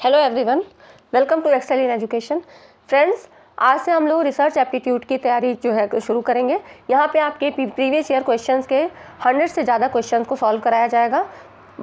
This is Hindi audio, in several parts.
Hello everyone, welcome to Excel in Education. Friends, आज से हम लोग रिसर्च एप्टीट्यूड की तैयारी जो है शुरू करेंगे। यहाँ पे आपके प्रीवियस ईयर क्वेश्चंस के 100 से ज़्यादा क्वेश्चंस को सॉल्व कराया जाएगा।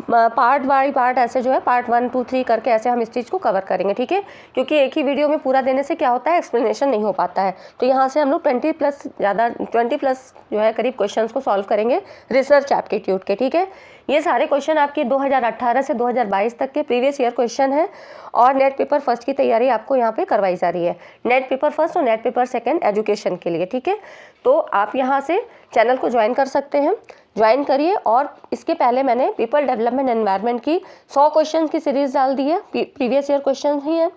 पार्ट बाई पार्ट ऐसे जो है पार्ट 1, 2, 3 करके ऐसे हम इस चीज़ को कवर करेंगे, ठीक है। क्योंकि एक ही वीडियो में पूरा देने से क्या होता है, एक्सप्लेनेशन नहीं हो पाता है। तो यहाँ से हम लोग 20 प्लस जो है करीब क्वेश्चंस को सॉल्व करेंगे रिसर्च एप्टीट्यूड के, ठीक है। ये सारे क्वेश्चन आपके 2018 से 2022 तक के प्रीवियस ईयर क्वेश्चन है और नेट पेपर फर्स्ट की तैयारी आपको यहाँ पे करवाई जा रही है। नेट पेपर फर्स्ट और नेट पेपर सेकंड एजुकेशन के लिए, ठीक है। तो आप यहाँ से चैनल को ज्वाइन कर सकते हैं, ज्वाइन करिए। और इसके पहले मैंने पीपल डेवलपमेंट एनवायरनमेंट की 100 क्वेश्चन की सीरीज़ डाल दी है, प्रीवियस ईयर क्वेश्चन ही है,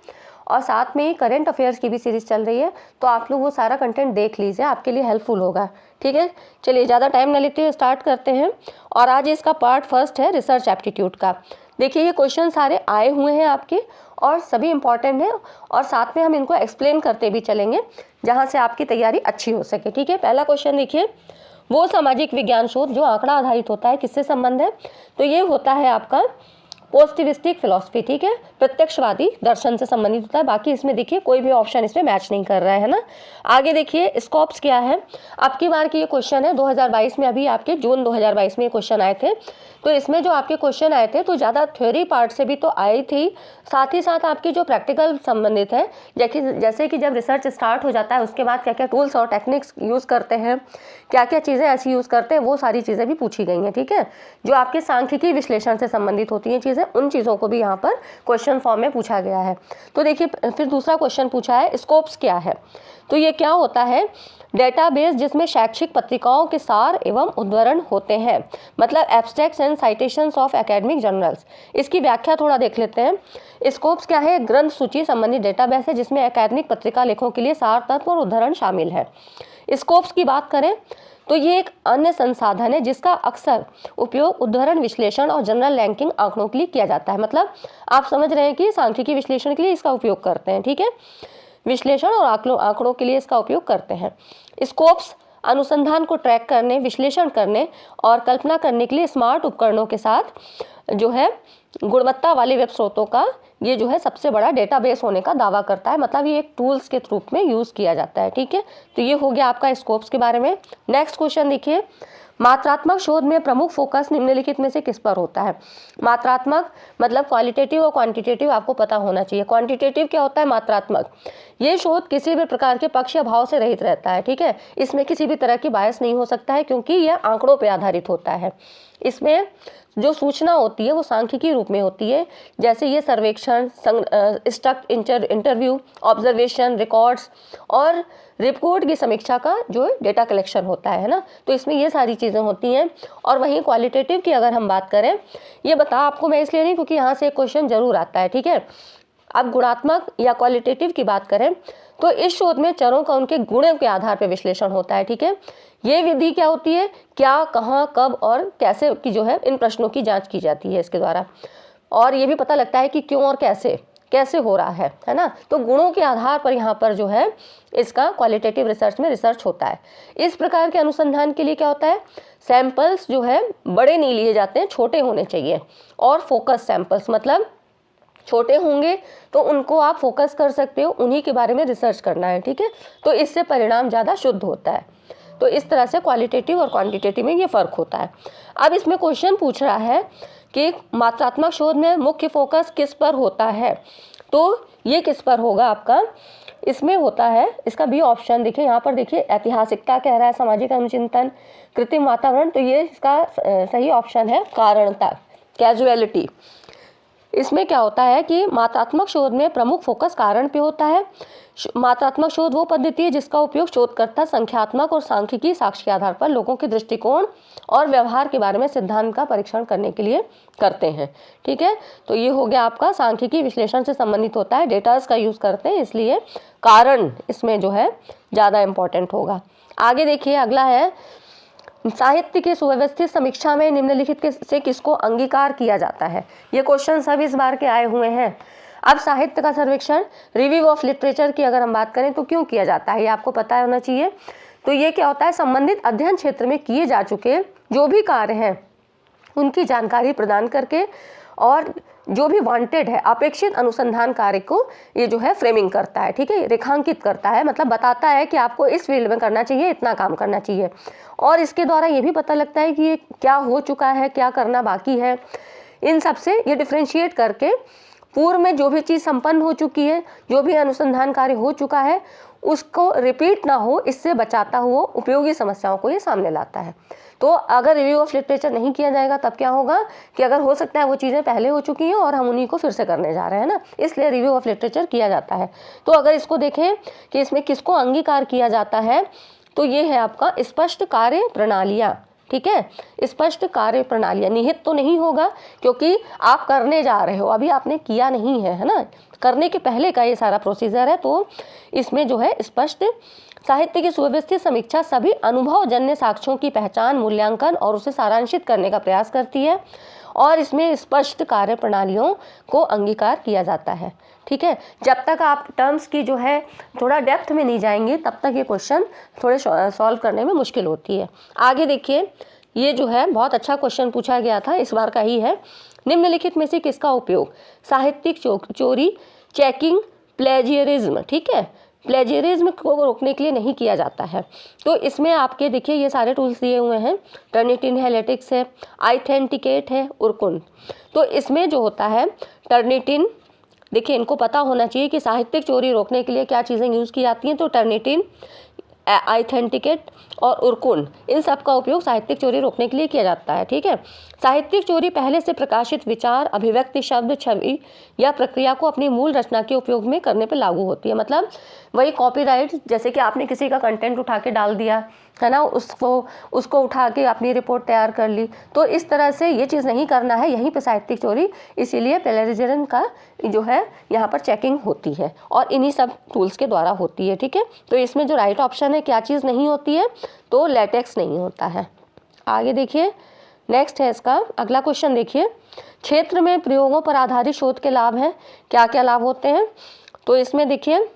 और साथ में ही करंट अफेयर्स की भी सीरीज़ चल रही है। तो आप लोग वो सारा कंटेंट देख लीजिए, आपके लिए हेल्पफुल होगा, ठीक है। चलिए ज़्यादा टाइम न लेते हुए स्टार्ट करते हैं। और आज इसका पार्ट फर्स्ट है रिसर्च एप्टीट्यूड का। देखिए ये क्वेश्चन सारे आए हुए हैं आपके और सभी इंपॉर्टेंट हैं, और साथ में हम इनको एक्सप्लेन करते भी चलेंगे जहाँ से आपकी तैयारी अच्छी हो सके, ठीक है। पहला क्वेश्चन देखिए, वो सामाजिक विज्ञान शोध जो आंकड़ा आधारित होता है किससे संबंध है? तो ये होता है आपका पोजिटिविस्टिक फिलॉसफी, ठीक है, प्रत्यक्षवादी दर्शन से संबंधित होता है। बाकी इसमें देखिए कोई भी ऑप्शन इसमें मैच नहीं कर रहा है ना। आगे देखिए स्कोप्स क्या है। अब की बार की ये क्वेश्चन है 2022 में, अभी आपके जून 2022 में ये क्वेश्चन आए थे। तो इसमें जो आपके क्वेश्चन आए थे तो ज़्यादा थ्योरी पार्ट से भी तो आई थी, साथ ही साथ आपकी जो प्रैक्टिकल संबंधित है, जैसे कि जब रिसर्च स्टार्ट हो जाता है उसके बाद क्या क्या टूल्स और टेक्निक्स यूज़ करते हैं, क्या क्या चीज़ें ऐसी यूज़ करते हैं, वो सारी चीज़ें भी पूछी गई हैं, ठीक है। जो आपके सांख्यिकी विश्लेषण से संबंधित होती हैं चीज़ें, उन चीज़ों को भी यहाँ पर क्वेश्चन फॉर्म में पूछा गया है। तो देखिए फिर दूसरा क्वेश्चन पूछा है स्कोप्स क्या है। तो ये क्या होता है? डेटाबेस जिसमें शैक्षिक पत्रिकाओं के सार एवं उद्धरण होते हैं, मतलब abstracts and citations of academic journals. इसकी व्याख्या थोड़ा देख लेते हैं। स्कोप्स क्या है? ग्रंथ सूची संबंधी डेटाबेस है जिसमें एकेडमिक पत्रिका लेखों के लिए सार, तत्व और उद्धरण शामिल है। स्कोप्स की बात करें तो ये एक अन्य संसाधन है जिसका अक्सर उपयोग उद्धरण विश्लेषण और जनरल रैंकिंग आंकड़ों के लिए किया जाता है। मतलब आप समझ रहे हैं कि सांख्यिकी विश्लेषण के लिए इसका उपयोग करते हैं, ठीक है। विश्लेषण और आंकड़ों के लिए इसका उपयोग करते हैं। स्कोप्स अनुसंधान को ट्रैक करने, विश्लेषण करने और कल्पना करने के लिए स्मार्ट उपकरणों के साथ जो है गुणवत्ता वाले वेब स्रोतों का ये जो है सबसे बड़ा डेटाबेस होने का दावा करता है। मतलब ये एक टूल्स के रूप में यूज़ किया जाता है, ठीक है। तो ये हो गया आपका स्कोप्स के बारे में। नेक्स्ट क्वेश्चन देखिए, मात्रात्मक शोध में प्रमुख फोकस निम्नलिखित में से किस पर होता है? मात्रात्मक मतलब क्वालिटेटिव और क्वांटिटेटिव आपको पता होना चाहिए। क्वांटिटेटिव क्या होता है? मात्रात्मक। ये शोध किसी भी प्रकार के पक्ष या भाव से रहित रहता है, ठीक है। इसमें किसी भी तरह की बायस नहीं हो सकता है क्योंकि यह आंकड़ों पर आधारित होता है। इसमें जो सूचना होती है वो सांख्यिकी रूप में होती है, जैसे ये सर्वेक्षण, इंटरव्यू, ऑब्जर्वेशन, रिकॉर्ड्स और रिपोर्ट की समीक्षा का जो डेटा कलेक्शन होता है ना। तो इसमें ये सारी चीज़ें होती हैं। और वहीं क्वालिटेटिव की अगर हम बात करें, ये बता आपको मैं इसलिए नहीं क्योंकि यहाँ से एक क्वेश्चन जरूर आता है, ठीक है। अब गुणात्मक या क्वालिटेटिव की बात करें तो इस शोध में चरों का उनके गुणों के आधार पर विश्लेषण होता है, ठीक है। ये विधि क्या होती है? क्या, कहाँ, कब और कैसे की जो है इन प्रश्नों की जांच की जाती है इसके द्वारा। और ये भी पता लगता है कि क्यों और कैसे हो रहा है ना। तो गुणों के आधार पर यहाँ पर जो है इसका क्वालिटेटिव रिसर्च में रिसर्च होता है। इस प्रकार के अनुसंधान के लिए क्या होता है? सैंपल्स जो है बड़े नहीं लिए जाते हैं, छोटे होने चाहिए। और फोकस सैंपल्स मतलब छोटे होंगे तो उनको आप फोकस कर सकते हो, उन्हीं के बारे में रिसर्च करना है, ठीक है। तो इससे परिणाम ज़्यादा शुद्ध होता है। तो इस तरह से क्वालिटेटिव और क्वांटिटेटिव में ये फ़र्क होता है। अब इसमें क्वेश्चन पूछ रहा है कि मात्रात्मक शोध में मुख्य फोकस किस पर होता है? तो ये किस पर होगा आपका? इसमें होता है, इसका बी ऑप्शन देखिए, यहाँ पर देखिए ऐतिहासिकता कह रहा है, सामाजिक अनुचिंतन, कृत्रिम वातावरण। तो ये इसका सही ऑप्शन है कारणता, कैजुअलिटी। इसमें क्या होता है कि मात्रात्मक शोध में प्रमुख फोकस कारण पे होता है। मात्रात्मक शोध वो पद्धति है जिसका उपयोग शोधकर्ता संख्यात्मक और सांख्यिकी साक्ष्य के आधार पर लोगों के दृष्टिकोण और व्यवहार के बारे में सिद्धांत का परीक्षण करने के लिए करते हैं, ठीक है। तो ये हो गया आपका सांख्यिकी विश्लेषण से संबंधित होता है, डेटास का यूज़ करते हैं, इसलिए कारण इसमें जो है ज़्यादा इम्पोर्टेंट होगा। आगे देखिए अगला है, साहित्य की सुव्यवस्थित समीक्षा में निम्नलिखित से किसको अंगीकार किया जाता है? ये क्वेश्चन सब इस बार के आए हुए हैं। अब साहित्य का सर्वेक्षण, रिव्यू ऑफ लिटरेचर की अगर हम बात करें तो क्यों किया जाता है ये आपको पता होना चाहिए। तो ये क्या होता है? संबंधित अध्ययन क्षेत्र में किए जा चुके जो भी कार्य हैं उनकी जानकारी प्रदान करके और जो भी वांटेड है, अपेक्षित अनुसंधान कार्य को ये जो है फ्रेमिंग करता है, ठीक है, रेखांकित करता है, मतलब बताता है कि आपको इस फील्ड में करना चाहिए, इतना काम करना चाहिए। और इसके द्वारा ये भी पता लगता है कि ये क्या हो चुका है, क्या करना बाकी है। इन सब से ये डिफ्रेंशिएट करके पूर्व में जो भी चीज़ संपन्न हो चुकी है, जो भी अनुसंधान कार्य हो चुका है, उसको रिपीट ना हो, इससे बचाता हुआ उपयोगी समस्याओं को ये सामने लाता है। तो अगर रिव्यू ऑफ लिटरेचर नहीं किया जाएगा तब क्या होगा कि अगर हो सकता है वो चीज़ें पहले हो चुकी हैं और हम उन्हीं को फिर से करने जा रहे हैं ना, इसलिए रिव्यू ऑफ लिटरेचर किया जाता है। तो अगर इसको देखें कि इसमें किसको अंगीकार किया जाता है, तो ये है आपका स्पष्ट कार्य प्रणालियाँ, ठीक है, स्पष्ट कार्य प्रणालियाँ। निहित तो नहीं होगा क्योंकि आप करने जा रहे हो, अभी आपने किया नहीं है ना, करने के पहले का ये सारा प्रोसीजर है। तो इसमें जो है स्पष्ट साहित्य की सुव्यवस्थित समीक्षा सभी अनुभवजन्य साक्ष्यों की पहचान, मूल्यांकन और उसे सारांशित करने का प्रयास करती है, और इसमें स्पष्ट कार्य प्रणालियों को अंगीकार किया जाता है, ठीक है। जब तक आप टर्म्स की जो है थोड़ा डेप्थ में नहीं जाएंगे तब तक ये क्वेश्चन थोड़े सॉल्व करने में मुश्किल होती है। आगे देखिए, ये जो है बहुत अच्छा क्वेश्चन पूछा गया था, इस बार का ही है। निम्नलिखित में से किसका उपयोग साहित्यिक चोरी, चेकिंग, प्लेजियरिज्म, ठीक है, प्लेजियरिज्म को रोकने के लिए नहीं किया जाता है। तो इसमें आपके देखिए ये सारे टूल्स दिए हुए हैं, टर्निटिन है, लेटेक्स है, आइथेंटिकेट है, उर्कुन। तो इसमें जो होता है टर्निटिन, देखिए इनको पता होना चाहिए कि साहित्यिक चोरी रोकने के लिए क्या चीज़ें यूज़ की जाती हैं। तो टर्निटिन, आइथेंटिकेट और उर्कुन, इन सब का उपयोग साहित्यिक चोरी रोकने के लिए किया जाता है, ठीक है। साहित्यिक चोरी पहले से प्रकाशित विचार, अभिव्यक्ति, शब्द, छवि या प्रक्रिया को अपनी मूल रचना के उपयोग में करने पर लागू होती है। मतलब वही कॉपीराइट, जैसे कि आपने किसी का कंटेंट उठा के डाल दिया है ना, उसको उठा के अपनी रिपोर्ट तैयार कर ली, तो इस तरह से ये चीज़ नहीं करना है, यहीं पे साहित्यिक चोरी, इसीलिए प्लेजियरिज्म का जो है यहाँ पर चेकिंग होती है और इन्हीं सब टूल्स के द्वारा होती है, ठीक है। तो इसमें जो राइट ऑप्शन है, क्या चीज़ नहीं होती है, तो लेटेक्स नहीं होता है। आगे देखिए, नेक्स्ट है इसका अगला क्वेश्चन देखिए, क्षेत्र में प्रयोगों पर आधारित शोध के लाभ हैं, क्या क्या लाभ होते हैं। तो इसमें देखिए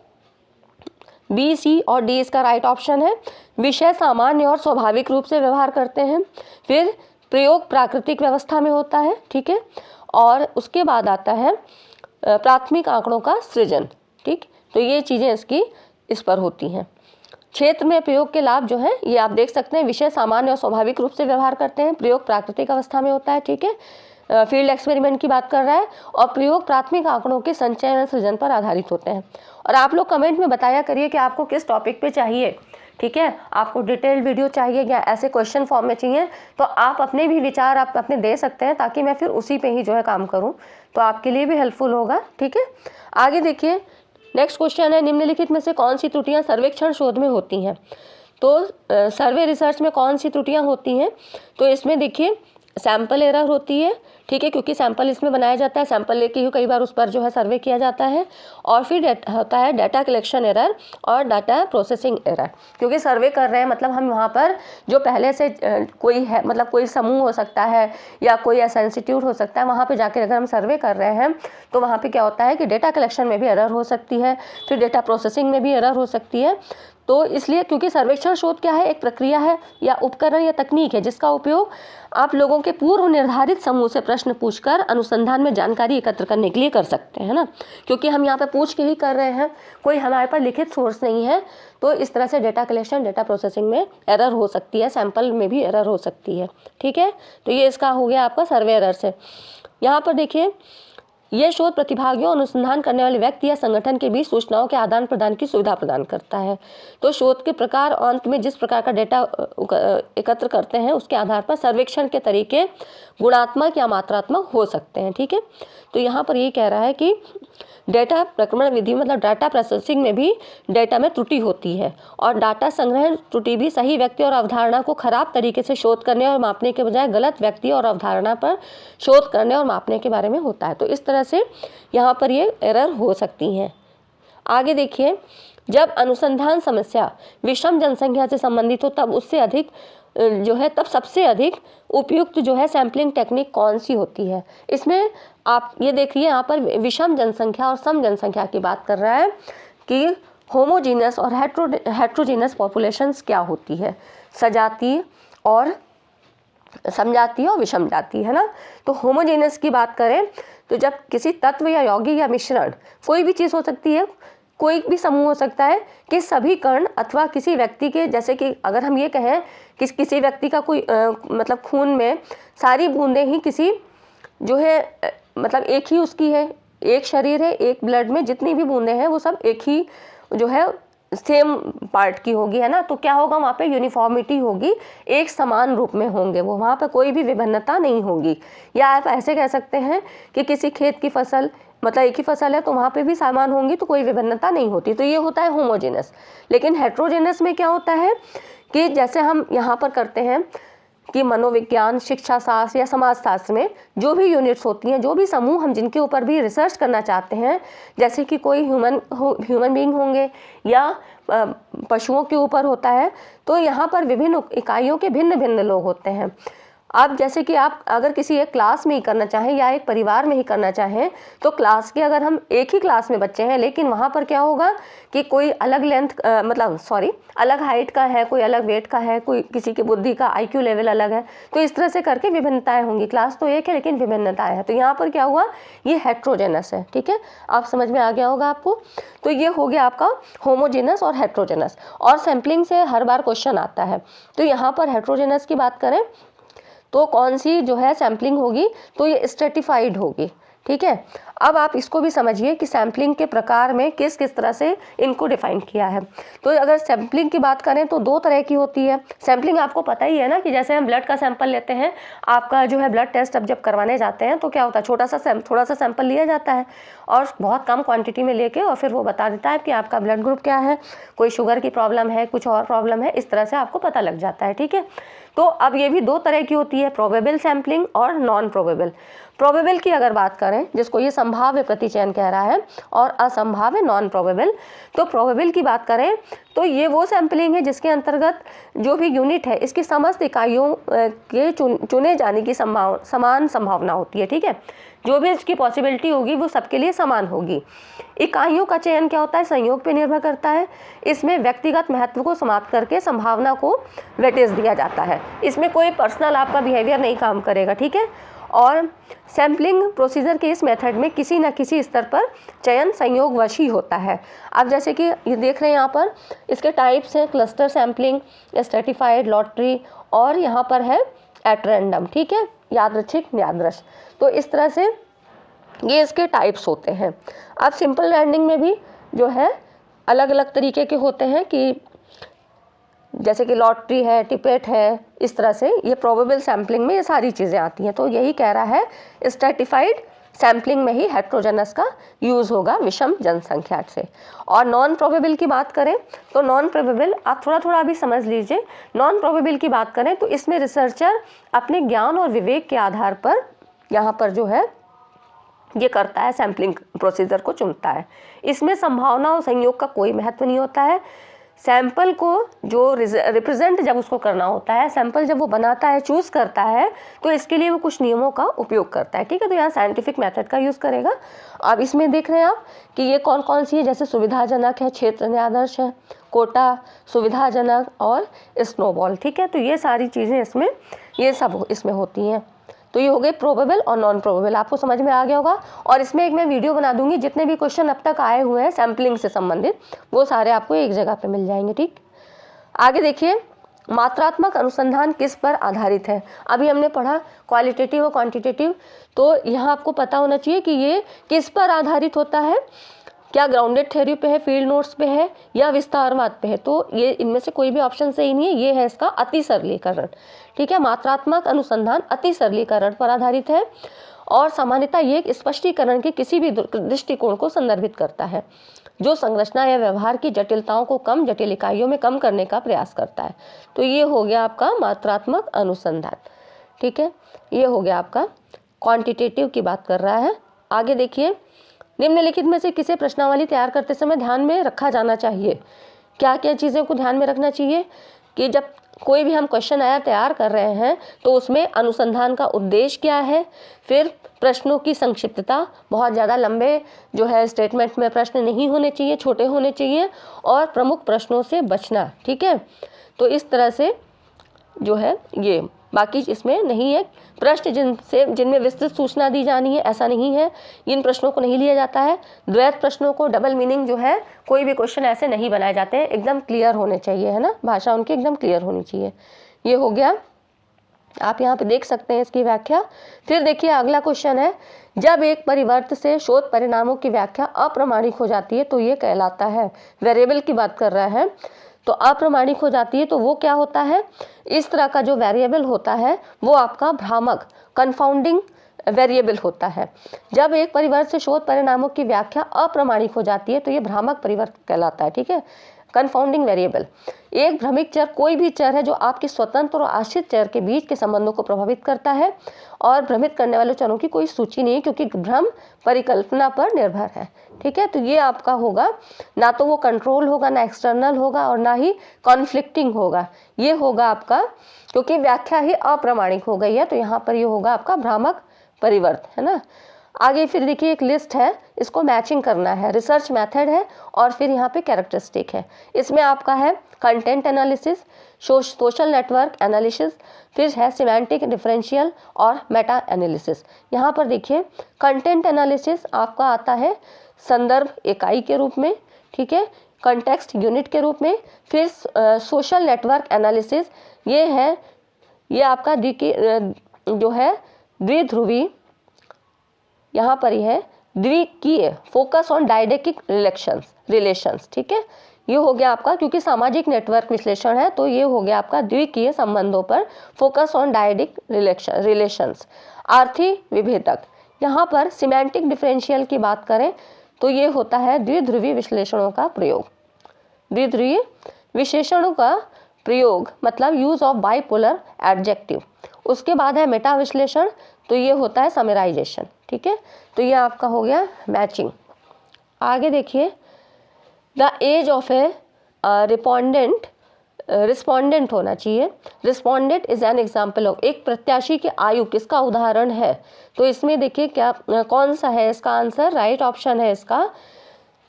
बी, सी और डी इसका राइट ऑप्शन है। विषय सामान्य और स्वाभाविक रूप से व्यवहार करते हैं, फिर प्रयोग प्राकृतिक व्यवस्था में होता है, ठीक है, और उसके बाद आता है प्राथमिक आंकड़ों का सृजन, ठीक। तो ये चीज़ें इसकी इस पर होती हैं। क्षेत्र में प्रयोग के लाभ जो है ये आप देख सकते हैं, विषय सामान्य और स्वाभाविक रूप से व्यवहार करते हैं, प्रयोग प्राकृतिक अवस्था में होता है, ठीक है, फील्ड एक्सपेरिमेंट की बात कर रहा है, और प्रयोग प्राथमिक आंकड़ों के संचयन और सृजन पर आधारित होते हैं। और आप लोग कमेंट में बताया करिए कि आपको किस टॉपिक पे चाहिए, ठीक है, आपको डिटेल वीडियो चाहिए या ऐसे क्वेश्चन फॉर्म में चाहिए, तो आप अपने भी विचार आप अपने दे सकते हैं, ताकि मैं फिर उसी पे ही जो है काम करूं, तो आपके लिए भी हेल्पफुल होगा, ठीक है। आगे देखिए, नेक्स्ट क्वेश्चन है, निम्नलिखित में से कौन सी त्रुटियां सर्वेक्षण शोध में होती हैं। तो सर्वे रिसर्च में कौन सी त्रुटियां होती हैं, तो इसमें देखिए सैंपल एरर होती है, ठीक है, क्योंकि सैंपल इसमें बनाया जाता है, सैंपल लेके ही कई बार उस पर जो है सर्वे किया जाता है। और फिर होता है डाटा कलेक्शन एरर और डाटा प्रोसेसिंग एरर, क्योंकि सर्वे कर रहे हैं मतलब हम वहाँ पर जो पहले से कोई है, मतलब कोई समूह हो सकता है या कोई ऐसा इंस्टीट्यूट हो सकता है, वहाँ पर जाकर अगर हम सर्वे कर रहे हैं तो वहाँ पर क्या होता है कि डेटा कलेक्शन में भी एरर हो सकती है, फिर डेटा प्रोसेसिंग में भी एरर हो सकती है। तो इसलिए क्योंकि सर्वेक्षण शोध क्या है, एक प्रक्रिया है या उपकरण या तकनीक है जिसका उपयोग आप लोगों के पूर्व निर्धारित समूह से प्रश्न पूछकर अनुसंधान में जानकारी एकत्र करने के लिए कर सकते हैं ना, क्योंकि हम यहाँ पे पूछ के ही कर रहे हैं, कोई हमारे पास लिखित सोर्स नहीं है। तो इस तरह से डेटा कलेक्शन, डेटा प्रोसेसिंग में एरर हो सकती है, सैंपल में भी एरर हो सकती है, ठीक है। तो ये इसका हो गया आपका सर्वे एरर से। यहाँ पर देखिए, यह शोध प्रतिभागियों, अनुसंधान करने वाले व्यक्ति या संगठन के बीच सूचनाओं के आदान प्रदान की सुविधा प्रदान करता है। तो शोध के प्रकार और अंत में जिस प्रकार का डेटा एकत्र करते हैं उसके आधार पर सर्वेक्षण के तरीके गुणात्मक या मात्रात्मक हो सकते हैं, ठीक है। तो यहाँ पर ये कह रहा है कि डेटा प्रक्रमण विधि मतलब डाटा प्रोसेसिंग में भी डेटा में त्रुटि होती है, और डाटा संग्रहण त्रुटि भी सही व्यक्ति और अवधारणा को खराब तरीके से शोध करने और मापने के बजाय गलत व्यक्ति और अवधारणा पर शोध करने और मापने के बारे में होता है। तो इस तरह से यहाँ पर ये एरर हो सकती हैं। आगे देखिए, जब अनुसंधान समस्या विषम जनसंख्या से संबंधित हो तब उससे अधिक जो है तब सबसे अधिक उपयुक्त जो है सैम्पलिंग टेक्निक कौन सी होती है। इसमें आप ये देखिए, यहाँ पर विषम जनसंख्या और सम जनसंख्या की बात कर रहा है कि होमोजीनस और हेट्रोजीनस पॉपुलेशंस क्या होती है, सजातीय और समजातीय और विषम जातीय, है ना। तो होमोजीनस की बात करें तो जब किसी तत्व या यौगिक या मिश्रण, कोई भी चीज़ हो सकती है, कोई भी समूह हो सकता है, कि सभी कण अथवा किसी व्यक्ति के, जैसे कि अगर हम ये कहें कि किसी व्यक्ति का कोई मतलब खून में सारी बूंदें ही किसी जो है मतलब एक ही उसकी है, एक शरीर है, एक ब्लड में जितनी भी बूंदें हैं वो सब एक ही जो है सेम पार्ट की होगी, है ना। तो क्या होगा, वहाँ पे यूनिफॉर्मिटी होगी, एक समान रूप में होंगे वो, वहाँ पे कोई भी विभिन्नता नहीं होगी। या आप ऐसे कह सकते हैं कि किसी खेत की फसल, मतलब एक ही फसल है तो वहाँ पे भी समान होंगी, तो कोई विभिन्नता नहीं होती। तो ये होता है होमोजेनस। लेकिन हेट्रोजेनस में क्या होता है कि जैसे हम यहाँ पर करते हैं कि मनोविज्ञान, शिक्षा शास्त्र या समाज शास्त्र में जो भी यूनिट्स होती हैं, जो भी समूह हम जिनके ऊपर भी रिसर्च करना चाहते हैं, जैसे कि कोई ह्यूमन बीइंग होंगे या पशुओं के ऊपर होता है, तो यहाँ पर विभिन्न इकाइयों के भिन्न भिन्न लोग होते हैं। अब जैसे कि आप अगर किसी एक क्लास में ही करना चाहें या एक परिवार में ही करना चाहें, तो क्लास के अगर हम एक ही क्लास में बच्चे हैं, लेकिन वहाँ पर क्या होगा कि कोई अलग अलग हाइट का है, कोई अलग वेट का है, कोई किसी की बुद्धि का IQ लेवल अलग है, तो इस तरह से करके विभिन्नताएं होंगी। क्लास तो एक है लेकिन विभिन्नताएं हैं। तो यहाँ पर क्या हुआ, ये हेट्रोजेनस है। ठीक है, आप समझ में आ गया होगा आपको। तो ये हो गया आपका होमोजेनस और हेट्रोजेनस। और सैम्पलिंग से हर बार क्वेश्चन आता है। तो यहाँ पर हेट्रोजेनस की बात करें तो कौन सी जो है सैम्पलिंग होगी, तो ये स्ट्रेटिफाइड होगी। ठीक है, अब आप इसको भी समझिए कि सैम्पलिंग के प्रकार में किस किस तरह से इनको डिफाइन किया है। तो अगर सैम्पलिंग की बात करें तो दो तरह की होती है सैम्पलिंग। आपको पता ही है ना कि जैसे हम ब्लड का सैंपल लेते हैं, आपका जो है ब्लड टेस्ट अब जब करवाने जाते हैं तो क्या होता है, थोड़ा सा सैंपल लिया जाता है और बहुत कम क्वांटिटी में लेके और फिर वो बता देता है कि आपका ब्लड ग्रुप क्या है, कोई शुगर की प्रॉब्लम है, कुछ और प्रॉब्लम है, इस तरह से आपको पता लग जाता है। ठीक है, तो अब ये भी दो तरह की होती है, प्रोबेबल सैम्पलिंग और नॉन प्रोबेबल। प्रोबेबल की अगर बात करें, जिसको ये संभाव्य प्रतिचयन कह रहा है, और असंभाव्य नॉन प्रोबेबल। तो प्रोबेबल की बात करें तो ये वो सैम्पलिंग है जिसके अंतर्गत जो भी यूनिट है इसकी समस्त इकाइयों के चुने जाने की समान संभावना होती है। ठीक है, जो भी इसकी पॉसिबिलिटी होगी वो सबके लिए समान होगी। इकाइयों का चयन क्या होता है, संयोग पे निर्भर करता है। इसमें व्यक्तिगत महत्व को समाप्त करके संभावना को वेटेज दिया जाता है। इसमें कोई पर्सनल आपका बिहेवियर नहीं काम करेगा। ठीक है, और सैम्पलिंग प्रोसीजर के इस मेथड में किसी न किसी स्तर पर चयन संयोगवश ही होता है। अब जैसे कि ये देख रहे हैं यहाँ पर, इसके टाइप्स हैं क्लस्टर सैम्पलिंग, स्ट्रेटिफाइड, लॉटरी, और यहाँ पर है एट रैंडम। ठीक है, यादृच्छिक, यादृश। तो इस तरह से ये इसके टाइप्स होते हैं। अब सिंपल रैंडमिंग में भी जो है अलग अलग तरीके के होते हैं, कि जैसे कि लॉटरी है, टिपेट है, इस तरह से ये प्रोबेबल सैम्पलिंग में ये सारी चीज़ें आती हैं। तो यही कह रहा है स्ट्रेटिफाइड सैम्पलिंग में ही हेट्रोजेनस का यूज़ होगा विषम जनसंख्या से। और नॉन प्रोबेबल की बात करें तो नॉन प्रोबेबल आप थोड़ा अभी समझ लीजिए। नॉन प्रोबेबल की बात करें तो इसमें रिसर्चर अपने ज्ञान और विवेक के आधार पर यहाँ पर जो है ये करता है, सैम्पलिंग प्रोसीजर को चुनता है। इसमें संभावना और संयोग का कोई महत्व नहीं होता है। सैंपल को जो रिप्रेजेंट जब उसको करना होता है, सैंपल जब वो बनाता है, चूज़ करता है, तो इसके लिए वो कुछ नियमों का उपयोग करता है। ठीक है, तो यहाँ साइंटिफिक मेथड का यूज़ करेगा। अब इसमें देख रहे हैं आप कि ये कौन कौन सी है, जैसे सुविधाजनक है, क्षेत्र आदर्श है, कोटा, सुविधाजनक और स्नोबॉल। ठीक है, तो ये सारी चीज़ें इसमें ये सब इसमें होती हैं। तो ये हो गए प्रोबेबल और नॉन प्रोबेबल, आपको समझ में आ गया होगा। और इसमें एक मैं वीडियो बना दूंगी, जितने भी क्वेश्चन अब तक आए हुए हैं सैम्पलिंग से संबंधित वो सारे आपको एक जगह पे मिल जाएंगे। ठीक, आगे देखिए, मात्रात्मक अनुसंधान किस पर आधारित है। अभी हमने पढ़ा क्वालिटेटिव और क्वांटिटेटिव, तो यहाँ आपको पता होना चाहिए कि ये किस पर आधारित होता है, क्या ग्राउंडेड थ्योरी पे है, फील्ड नोट्स पे है, या विस्तारवाद पे है। तो ये इनमें से कोई भी ऑप्शन सही नहीं है, ये है इसका अति सरलीकरण। ठीक है, मात्रात्मक अनुसंधान अति सरलीकरण पर आधारित है और सामान्यतः ये एक स्पष्टीकरण के किसी भी दृष्टिकोण को संदर्भित करता है जो संरचना या व्यवहार की जटिलताओं को कम जटिल इकाइयों में कम करने का प्रयास करता है। तो ये हो गया आपका मात्रात्मक अनुसंधान। ठीक है, ये हो गया आपका क्वांटिटेटिव की बात कर रहा है। आगे देखिए, निम्नलिखित में से किसे प्रश्नावली तैयार करते समय ध्यान में रखा जाना चाहिए। क्या क्या चीज़ों को ध्यान में रखना चाहिए कि जब कोई भी हम क्वेश्चन आया तैयार कर रहे हैं तो उसमें अनुसंधान का उद्देश्य क्या है, फिर प्रश्नों की संक्षिप्तता, बहुत ज़्यादा लंबे जो है स्टेटमेंट में प्रश्न नहीं होने चाहिए, छोटे होने चाहिए, और प्रमुख प्रश्नों से बचना। ठीक है, तो इस तरह से जो है ये बाकी इसमें नहीं है। प्रश्न जिनमें विस्तृत सूचना दी जानी है ऐसा नहीं है, इन प्रश्नों को नहीं लिया जाता है। द्वैत प्रश्नों को, डबल मीनिंग जो है, कोई भी क्वेश्चन ऐसे नहीं बनाए जाते हैं, एकदम क्लियर होने चाहिए, है ना, भाषा उनकी एकदम क्लियर होनी चाहिए। ये हो गया, आप यहाँ पे देख सकते हैं इसकी व्याख्या। फिर देखिए अगला क्वेश्चन है, जब एक परिवर्त से शोध परिणामों की व्याख्या अप्रामाणिक हो जाती है तो ये कहलाता है। वेरिएबल की बात कर रहा है, तो अप्रामाणिक हो जाती है तो वो क्या होता है, इस तरह का जो वेरिएबल होता है वो आपका भ्रामक, कंफाउंडिंग वेरिएबल होता है। जब एक परिवर्त से शोध परिणामों की व्याख्या अप्रामाणिक हो जाती है तो ये भ्रामक परिवर्त कहलाता है। ठीक है, कंफाउंडिंग वेरिएबल। एक भ्रमिक चर कोई भी चर है जो आपके स्वतंत्र और आश्रित चर के बीच के संबंधों को प्रभावित करता है, और भ्रमित करने वाले चरों की कोई सूची नहीं है क्योंकि भ्रम परिकल्पना पर निर्भर है। ठीक है, तो ये आपका होगा, ना तो वो कंट्रोल होगा, ना एक्सटर्नल होगा, और ना ही कॉन्फ्लिक्टिंग होगा। ये होगा आपका, क्योंकि व्याख्या ही अप्रामाणिक हो गई है, तो यहाँ पर ये होगा आपका भ्रामक परिवर्त, है ना। आगे फिर देखिए एक लिस्ट है, इसको मैचिंग करना है, रिसर्च मेथड है, और फिर यहाँ पे कैरेक्टरिस्टिक है। इसमें आपका है content analysis, social network analysis, फिर है सिमेंटिक डिफरेंशियल और मेटा एनालिसिस। यहाँ पर देखिए कंटेंट एनालिसिस आपका आता है संदर्भ इकाई के रूप में, ठीक है, कंटेक्स्ट यूनिट के रूप में। फिर सोशल नेटवर्क एनालिसिस ये आपका जो है द्विध्रुवी, यहाँ पर ही है द्विकीय, फोकस ऑन डायडेक्टिक रिलेशंस। ठीक है, ये हो गया आपका, क्योंकि सामाजिक नेटवर्क विश्लेषण है तो ये हो गया आपका द्विकीय संबंधों पर फोकस ऑन डायडेक्टिक रिलेशंस। आर्थी विभेदक, यहाँ पर सिमेंटिक डिफरेंशियल की बात करें तो ये होता है द्विध्रुवी विश्लेषणों का प्रयोग। द्विध्रुवी विशेषणों का प्रयोग मतलब यूज ऑफ बाइपोलर एडजेक्टिव। उसके बाद है मेटा विश्लेषण, तो ये होता है समराइजेशन। ठीक है, तो ये आपका हो गया मैचिंग। आगे देखिए, the age of a respondent होना चाहिए। Respondent is an example of, एक प्रत्याशी की आयु किसका उदाहरण है, तो इसमें देखिए क्या कौन सा है इसका आंसर, राइट ऑप्शन है इसका,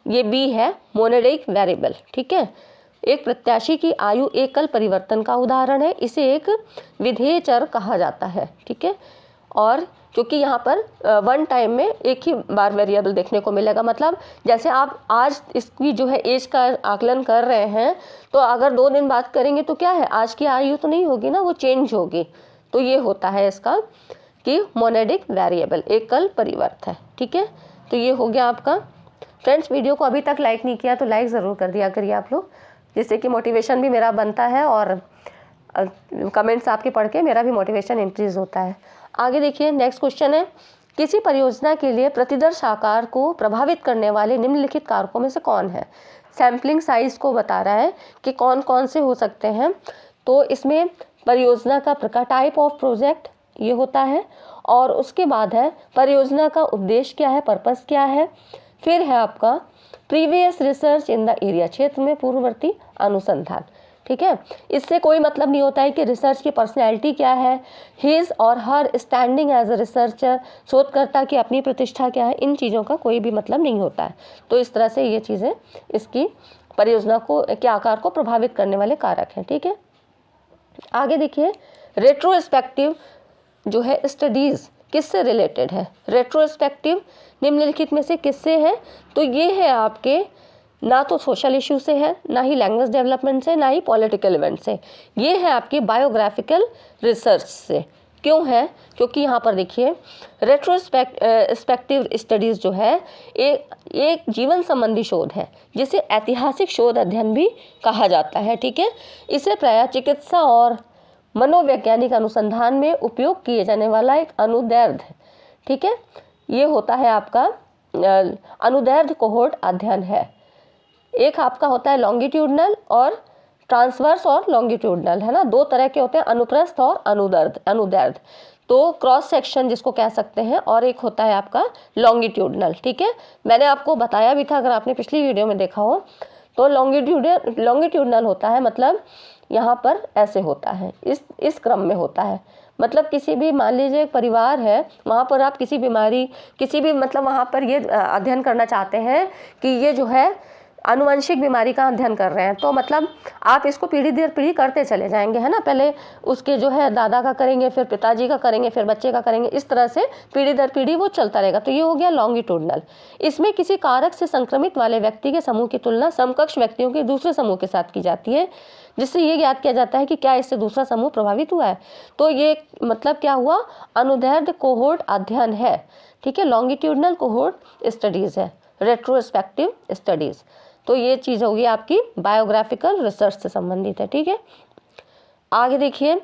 ये बी है, मोनेडिक वेरिएबल। ठीक है, एक प्रत्याशी की आयु एकल परिवर्तन का उदाहरण है, इसे एक विधेय चर कहा जाता है। ठीक है, और क्योंकि यहाँ पर वन टाइम में एक ही बार वेरिएबल देखने को मिलेगा, मतलब जैसे आप आज इसकी जो है एज का आकलन कर रहे हैं, तो अगर 2 दिन बाद करेंगे तो क्या है, आज की आयु तो नहीं होगी ना, वो चेंज होगी। तो ये होता है इसका कि मोनेडिक वेरिएबल, एकल परिवर्त है। ठीक है, तो ये हो गया आपका। फ्रेंड्स, वीडियो को अभी तक लाइक नहीं किया तो लाइक ज़रूर कर दिया करिए आप लोग, जिससे कि मोटिवेशन भी मेरा बनता है और कमेंट्स आपके पढ़ के मेरा भी मोटिवेशन इंक्रीज होता है। आगे देखिए नेक्स्ट क्वेश्चन है, किसी परियोजना के लिए प्रतिदर्श आकार को प्रभावित करने वाले निम्नलिखित कारकों में से कौन है। सैम्पलिंग साइज को बता रहा है कि कौन कौन से हो सकते हैं। तो इसमें परियोजना का प्रकार, टाइप ऑफ प्रोजेक्ट ये होता है, और उसके बाद है परियोजना का उद्देश्य क्या है, पर्पस क्या है। फिर है आपका previous research in the area, क्षेत्र में पूर्ववर्ती अनुसंधान। ठीक है, इससे कोई मतलब नहीं होता है कि रिसर्च की पर्सनैलिटी क्या है, हिज और हर स्टैंडिंग एज अ रिसर्चर, शोधकर्ता की अपनी प्रतिष्ठा क्या है, इन चीज़ों का कोई भी मतलब नहीं होता है। तो इस तरह से ये चीज़ें इसकी परियोजना के आकार को प्रभावित करने वाले कारक हैं। ठीक है, आगे देखिए, रेट्रोस्पेक्टिव जो है स्टडीज़ किससे रिलेटेड है। रेट्रोस्पेक्टिव निम्नलिखित में से किससे है, तो ये है आपके ना तो सोशल इशू से है, ना ही लैंग्वेज डेवलपमेंट से, ना ही पॉलिटिकल इवेंट से, ये है आपकी बायोग्राफिकल रिसर्च से। क्यों है, क्योंकि यहाँ पर देखिए रेट्रोस्पेक्टिव स्टडीज़ जो है एक जीवन संबंधी शोध है, जिसे ऐतिहासिक शोध अध्ययन भी कहा जाता है। ठीक है, इसे प्रायः चिकित्सा और मनोवैज्ञानिक अनुसंधान में उपयोग किए जाने वाला एक अनुदैर्ध्य है। ठीक है, ये होता है आपका अनुदैर्ध्य कोहोर्ट अध्ययन है। एक आपका होता है लॉन्गिट्यूडनल और ट्रांसवर्स और लॉन्गिट्यूडनल, है ना, 2 तरह के होते हैं, अनुप्रस्थ और अनुदैर्ध्य। तो क्रॉस सेक्शन जिसको कह सकते हैं, और एक होता है आपका लॉन्गिट्यूडनल। ठीक है, मैंने आपको बताया भी था, अगर आपने पिछली वीडियो में देखा हो तो लॉन्गिट्यूडनल होता है, मतलब यहाँ पर ऐसे होता है, इस क्रम में होता है। मतलब किसी भी, मान लीजिए एक परिवार है, वहाँ पर आप किसी बीमारी, किसी भी मतलब वहाँ पर ये अध्ययन करना चाहते हैं कि ये जो है आनुवंशिक बीमारी का अध्ययन कर रहे हैं, तो मतलब आप इसको पीढ़ी दर पीढ़ी करते चले जाएंगे, है ना। पहले उसके जो है दादा का करेंगे, फिर पिताजी का करेंगे, फिर बच्चे का करेंगे, इस तरह से पीढ़ी दर पीढ़ी वो चलता रहेगा। तो ये हो गया लॉन्गिट्यूडनल। इसमें किसी कारक से संक्रमित वाले व्यक्ति के समूह की तुलना समकक्ष व्यक्तियों के दूसरे समूह के साथ की जाती है, जिससे ये ज्ञात किया जाता है कि क्या इससे दूसरा समूह प्रभावित हुआ है। तो ये मतलब क्या हुआ, अनुदैर्ध्य कोहोर्ट अध्ययन है, ठीक है, लॉन्गिट्यूडनल कोहोर्ट स्टडीज है, रेट्रोस्पेक्टिव स्टडीज। तो ये चीज़ होगी आपकी बायोग्राफिकल रिसर्च से संबंधित है, ठीक है। आगे देखिए,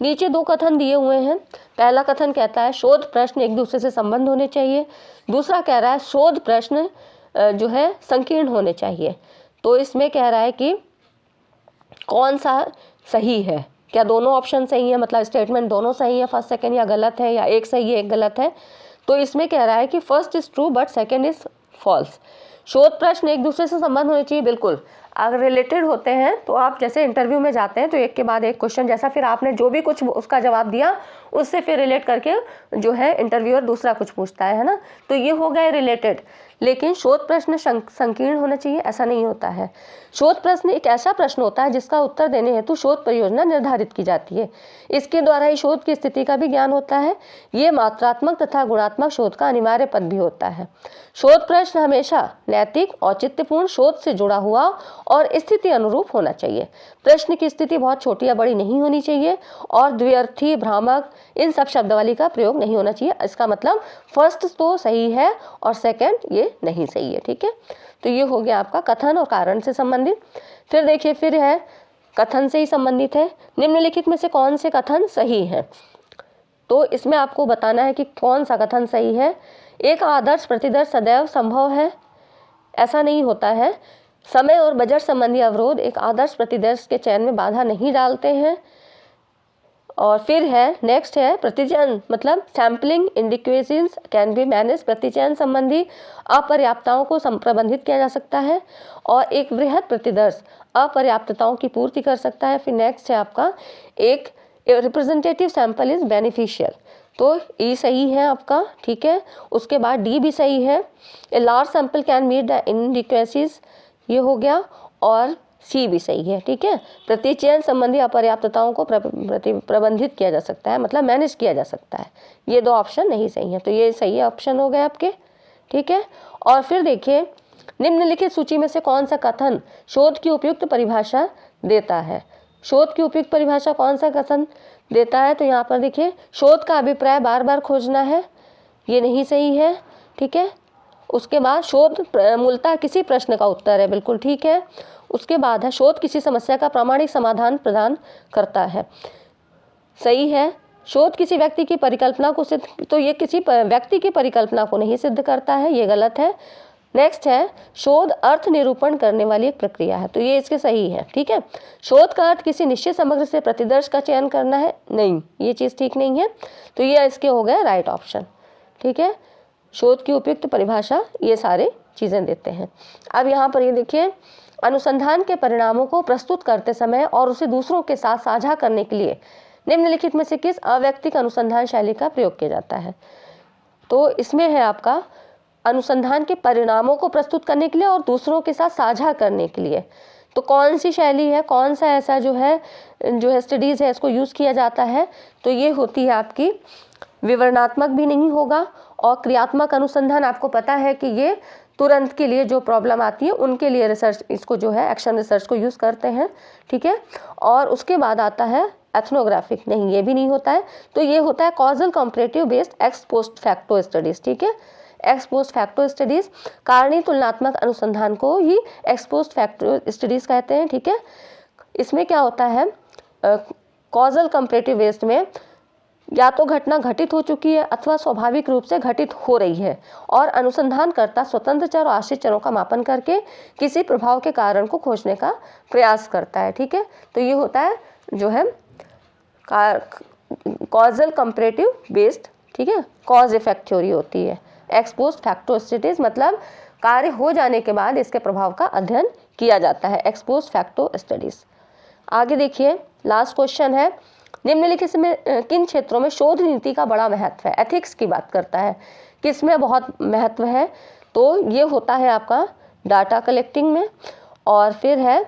नीचे 2 कथन दिए हुए हैं। पहला कथन कहता है शोध प्रश्न एक दूसरे से संबंध होने चाहिए। दूसरा कह रहा है शोध प्रश्न जो है संकीर्ण होने चाहिए। तो इसमें कह रहा है कि कौन सा सही है, क्या दोनों ऑप्शन सही है, मतलब स्टेटमेंट दोनों सही है, फर्स्ट सेकंड, या गलत है, या एक सही है एक गलत है। तो इसमें कह रहा है कि first is true but second is false. शोध प्रश्न एक दूसरे से संबंध होने चाहिए, बिल्कुल। अगर रिलेटेड होते हैं तो आप जैसे इंटरव्यू में जाते हैं तो एक के बाद एक क्वेश्चन, जैसा फिर आपने जो भी कुछ उसका जवाब दिया उससे फिर रिलेट करके जो है इंटरव्यूअर दूसरा कुछ पूछता है ना, तो ये हो गए रिलेटेड। लेकिन शोध प्रश्न संकीर्ण होना चाहिए, ऐसा नहीं होता है। शोध प्रश्न एक ऐसा प्रश्न होता है जिसका उत्तर देने हेतु शोध परियोजना निर्धारित की जाती है। इसके द्वारा ही शोध की स्थिति का भी ज्ञान होता है। ये मात्रात्मक तथा गुणात्मक शोध का अनिवार्य पद भी होता है। शोध प्रश्न हमेशा नैतिक, औचित्यपूर्ण, शोध से जुड़ा हुआ और स्थिति अनुरूप होना चाहिए। प्रश्न की स्थिति बहुत छोटी या बड़ी नहीं होनी चाहिए और द्व्यर्थी, भ्रामक, इन सब शब्दावली का प्रयोग नहीं होना चाहिए। इसका मतलब फर्स्ट तो सही है और सेकंड ये नहीं सही है, ठीक है। तो ये हो गया आपका कथन और कारण से संबंधित। फिर देखिए, फिर है कथन से ही संबंधित है। निम्नलिखित में से कौन से कथन सही है, तो इसमें आपको बताना है कि कौन सा कथन सही है। एक आदर्श प्रतिदर्श सदैव संभव है, ऐसा नहीं होता है। समय और बजट संबंधी अवरोध एक आदर्श प्रतिदर्श के चयन में बाधा नहीं डालते हैं। और फिर है नेक्स्ट है प्रतिचयन, मतलब सैम्पलिंग इनडिक्वेशंस कैन बी मैनेज। प्रतिचयन संबंधी अपर्याप्तताओं को प्रबंधित किया जा सकता है और एक वृहद प्रतिदर्श अपर्याप्तताओं की पूर्ति कर सकता है। फिर नेक्स्ट है आपका एक रिप्रेजेंटेटिव सैंपल इज बेनिफिशियल, तो ई सही है आपका, ठीक है। उसके बाद डी भी सही है। A large sample can meet the inadequacies, ये हो गया, और सी भी सही है, ठीक है। प्रतिचयन संबंधी अपर्याप्तताओं को प्रबंधित किया जा सकता है, मतलब मैनेज किया जा सकता है। ये 2 ऑप्शन नहीं सही है, तो ये सही ऑप्शन हो गए आपके, ठीक है। और फिर देखिए, निम्नलिखित सूची में से कौन सा कथन शोध की उपयुक्त परिभाषा देता है। शोध की उपयुक्त परिभाषा कौन सा कथन देता है, तो यहाँ पर देखिए, शोध का अभिप्राय बार बार खोजना है, ये नहीं सही है, ठीक है। उसके बाद शोध मूलतः किसी प्रश्न का उत्तर है, बिल्कुल ठीक है। उसके बाद है शोध किसी समस्या का प्रामाणिक समाधान प्रदान करता है, सही है। शोध किसी व्यक्ति की परिकल्पना को सिद्ध, तो ये किसी व्यक्ति की परिकल्पना को नहीं सिद्ध करता है, ये गलत है। नेक्स्ट है शोध अर्थ निरूपण करने वाली एक प्रक्रिया है, तो ये इसके सही है, ठीक है। शोध का अर्थ किसी निश्चित समग्र से प्रतिदर्श का चयन करना है, नहीं, ये चीज़ ठीक नहीं है, तो ये इसके हो गए राइट ऑप्शन, ठीक है। शोध की उपयुक्त परिभाषा ये सारे चीज़ें देते हैं। अब यहाँ पर ये देखिए, अनुसंधान के परिणामों को प्रस्तुत करते समय और उसे दूसरों के साथ साझा करने के लिए निम्नलिखित में से किस अवैयक्तिक अनुसंधान शैली का प्रयोग किया जाता है। तो इसमें है आपका अनुसंधान के परिणामों को प्रस्तुत करने के लिए और दूसरों के साथ साझा करने के लिए, तो कौन सी शैली है, कौन सा ऐसा जो है स्टडीज़ है इसको यूज़ किया जाता है, तो ये होती है आपकी विवरणात्मक भी नहीं होगा और क्रियात्मक अनुसंधान। आपको पता है कि ये तुरंत के लिए जो प्रॉब्लम आती है उनके लिए रिसर्च, इसको जो है एक्शन रिसर्च को यूज़ करते हैं, ठीक है। और उसके बाद आता है एथनोग्राफिक, नहीं ये भी नहीं होता है, तो ये होता है causal comparative based x post facto studies, ठीक है। एक्स पोस्ट फैक्टो स्टडीज़, कारणी तुलनात्मक अनुसंधान को ही एक्स पोस्ट फैक्टो स्टडीज़ कहते हैं, ठीक है। इसमें क्या होता है, कॉजल कंपैरेटिव बेस्ड में या तो घटना घटित हो चुकी है अथवा स्वाभाविक रूप से घटित हो रही है और अनुसंधानकर्ता स्वतंत्र चर और आश्रित चरों का मापन करके किसी प्रभाव के कारण को खोजने का प्रयास करता है, ठीक है। तो ये होता है जो है कॉजल कंपैरेटिव बेस्ड, ठीक है, कॉज इफेक्ट थ्योरी होती है। एक्स पोस्ट फैक्टो स्टडीज मतलब कार्य हो जाने के बाद इसके प्रभाव का अध्ययन किया जाता है, एक्स पोस्ट फैक्टो स्टडीज। आगे देखिए, लास्ट क्वेश्चन है, निम्नलिखित में किन क्षेत्रों में शोध नीति का बड़ा महत्व है। एथिक्स की बात करता है, किसमें बहुत महत्व है, तो ये होता है आपका डाटा कलेक्टिंग में, और फिर है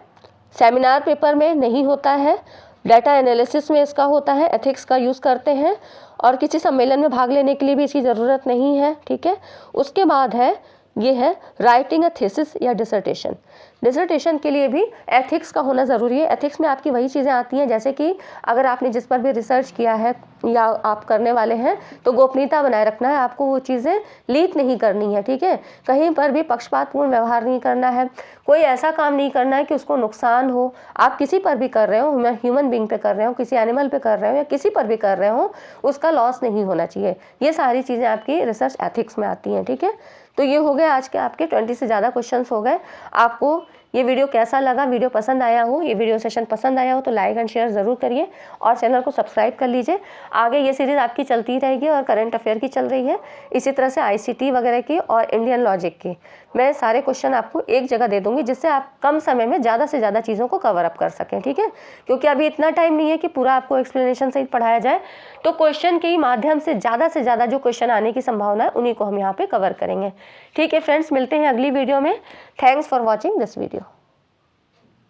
सेमिनार पेपर में नहीं होता है, डाटा एनालिसिस में इसका होता है, एथिक्स का यूज़ करते हैं, और किसी सम्मेलन में भाग लेने के लिए भी इसकी ज़रूरत नहीं है, ठीक है। उसके बाद है ये है राइटिंग अ थीसिस या डिसर्टेशन। डिसर्टेशन के लिए भी एथिक्स का होना ज़रूरी है। एथिक्स में आपकी वही चीज़ें आती हैं, जैसे कि अगर आपने जिस पर भी रिसर्च किया है या आप करने वाले हैं तो गोपनीयता बनाए रखना है, आपको वो चीज़ें लीक नहीं करनी है, ठीक है। कहीं पर भी पक्षपातपूर्ण व्यवहार नहीं करना है, कोई ऐसा काम नहीं करना है कि उसको नुकसान हो। आप किसी पर भी कर रहे हो, ह्यूमन बींग पे कर रहे हो, किसी एनिमल पे कर रहे हो या किसी पर भी कर रहे हो, उसका लॉस नहीं होना चाहिए। ये सारी चीज़ें आपकी रिसर्च एथिक्स में आती हैं, ठीक है। तो ये हो गए आज के आपके 20 से ज़्यादा क्वेश्चंस हो गए। आपको ये वीडियो कैसा लगा, वीडियो पसंद आया हो, ये वीडियो सेशन पसंद आया हो तो लाइक एंड शेयर ज़रूर करिए और चैनल को सब्सक्राइब कर लीजिए। आगे ये सीरीज़ आपकी चलती रहेगी और करंट अफेयर की चल रही है, इसी तरह से ICT वगैरह की और इंडियन लॉजिक की। मैं सारे क्वेश्चन आपको एक जगह दे दूँगी जिससे आप कम समय में ज़्यादा से ज़्यादा चीज़ों को कवर अप कर सकें, ठीक है। क्योंकि अभी इतना टाइम नहीं है कि पूरा आपको एक्सप्लेनेशन सहित पढ़ाया जाए, तो क्वेश्चन के ही माध्यम से ज़्यादा जो क्वेश्चन आने की संभावना है उन्हीं को हम यहाँ पे कवर करेंगे, ठीक है। फ्रेंड्स, मिलते हैं अगली वीडियो में। Thanks for watching this video.